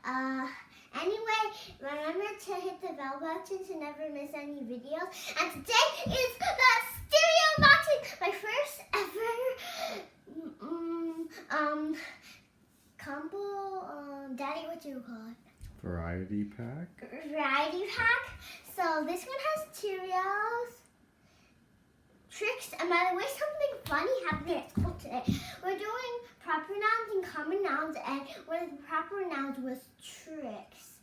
Anyway, remember to hit the bell button to never miss any videos. And today is the stereo boxing, my first ever combo. Daddy, what do you call it? Variety pack. Variety pack. So this one has Cheerios, tricks, and by the way, something funny happened at school today. We're doing proper nouns and common nouns, and one of the proper nouns was tricks.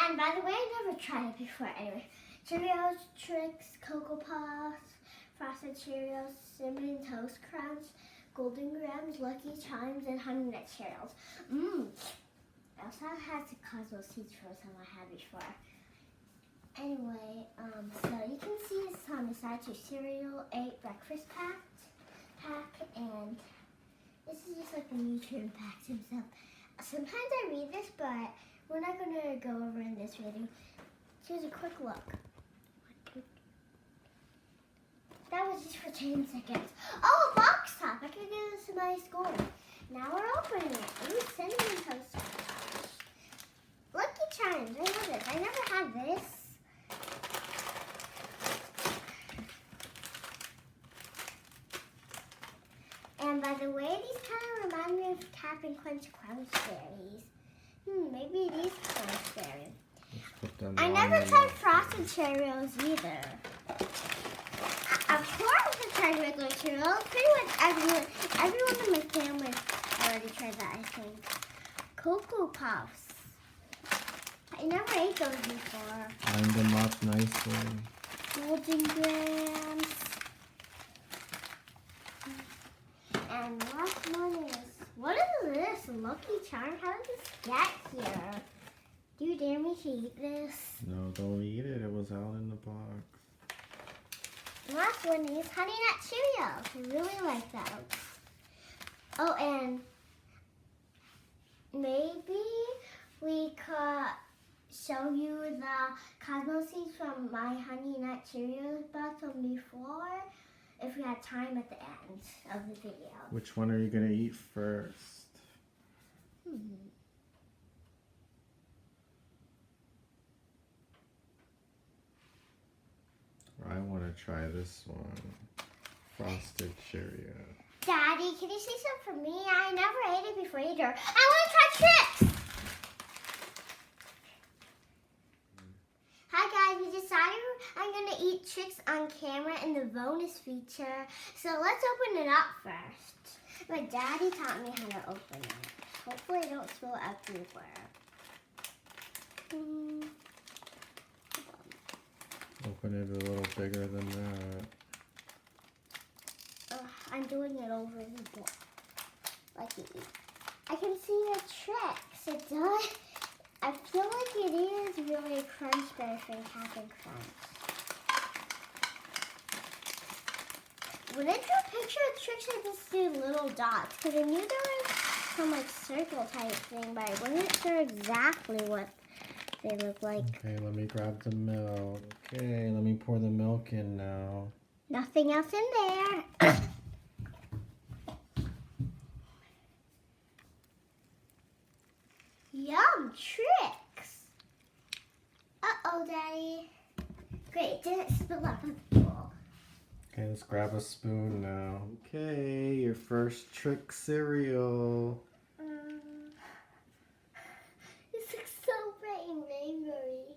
And by the way, I never tried it before. Anyway, Cheerios, Trix, Cocoa Puffs, Frosted Cheerios, Cinnamon Toast Crunch, Golden Grahams, Lucky Charms, and Honey Nut Cheerios. It also has the Cosmo Seeds for some I had before. Anyway, so you can see this on the side, your cereal, 8 breakfast pack, and this is just like the nutrient packs himself. Sometimes I read this, but we're not going to go over in this reading. Here's a quick look. That was just for 10 seconds. Oh, a box top. I can get this to my score. Now we're opening it. Ooh, Cinnamon Toast Crunch. Lucky Charms. I love this. I never had this. And by the way, these kind of remind me of Cap'n Crunch Berries. Maybe these Crunch Berries. I never tried Frosted Cheerios either. Of course I tried regular Cheerios. Pretty much everyone in my family already tried that, I think. Cocoa Puffs. I never ate those before. Line them up nicely. Golden Grams. And last one is, what is this? Lucky Charm? How did this get here? Do you dare me to eat this? No, don't eat it. It was out in the box. Last one is Honey Nut Cheerios. I really like those. Oh, and maybe we could show you the Cosmo Seeds from my Honey Nut Cheerios box from before, if we had time at the end of the video. Which one are you going to eat first? I want to try this one. Frosted Cheerio. Daddy, can you say something for me? I never ate it before either. I want to try Tricks! Hi guys, we decided I'm going to eat Tricks on camera in the bonus feature. So let's open it up first. My daddy taught me how to open it. Hopefully I don't spill everywhere. Open it a little bigger than that. I'm doing it over the bowl. Like you eat. I can see the Tricks. It does. I feel like it is really a crunch better than Cap'n Crunch. When I drew a picture of Tricks, I just do little dots because I knew there was some like circle type thing, but I wasn't sure exactly what they look like. Okay, let me grab the milk. Okay, let me pour the milk in now. Nothing else in there. Yum, Tricks. Uh-oh, Daddy. Great, didn't spill up on the bowl. Okay, let's grab a spoon now. Okay, your first Trick cereal. This looks so bright and rainbowy.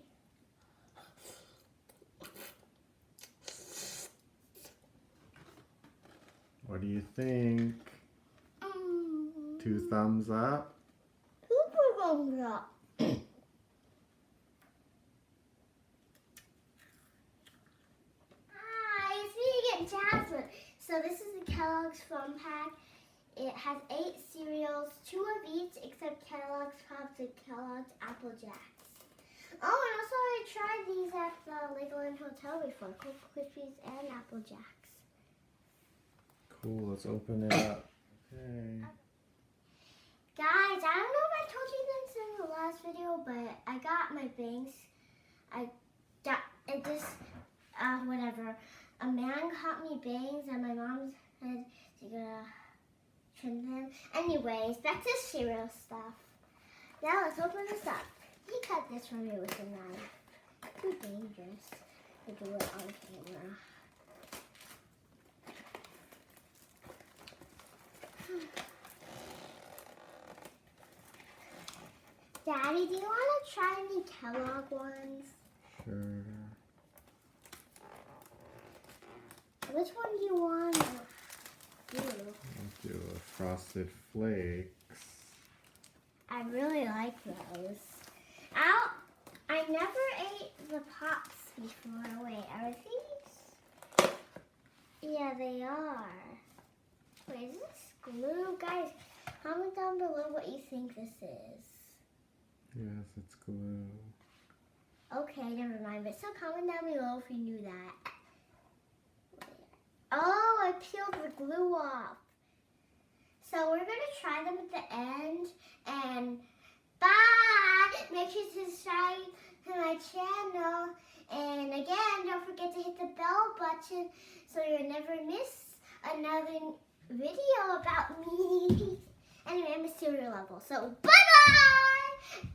What do you think? 2 thumbs up? Super thumbs up. Hi, it's me again, Jaslyn. So this is the Kellogg's Fun Pack. It has 8 cereals, 2 of each except Kellogg's Pops and Kellogg's Apple Jacks. Oh, and also I tried these at the Legoland Hotel before, Cocoa Krispies and Apple Jacks. Cool, let's open it up. Okay. Guys, I don't know if I told you this in the last video, but I got my bangs. Whatever. A man got me bangs and my mom said she's gonna trim them. Anyways, back to cereal stuff. Now let's open this up. He cut this for me with a knife. Too dangerous to do it on camera. Daddy, do you want to try any Kellogg ones? Sure. Which one do you want? I'll do a Frosted Flakes. I really like those. I never ate the pops before. Wait, are these? Yeah, they are. Wait, is this glue? Guys, comment down below what you think this is. Yes, it's glue. Okay, never mind. But still comment down below if you knew that. Oh, I peeled the glue off. So we're going to try them at the end. And bye! Make sure to subscribe to my channel. And again, don't forget to hit the bell button so you'll never miss another video about me. Anyway, I'm a cereal level. So bye-bye!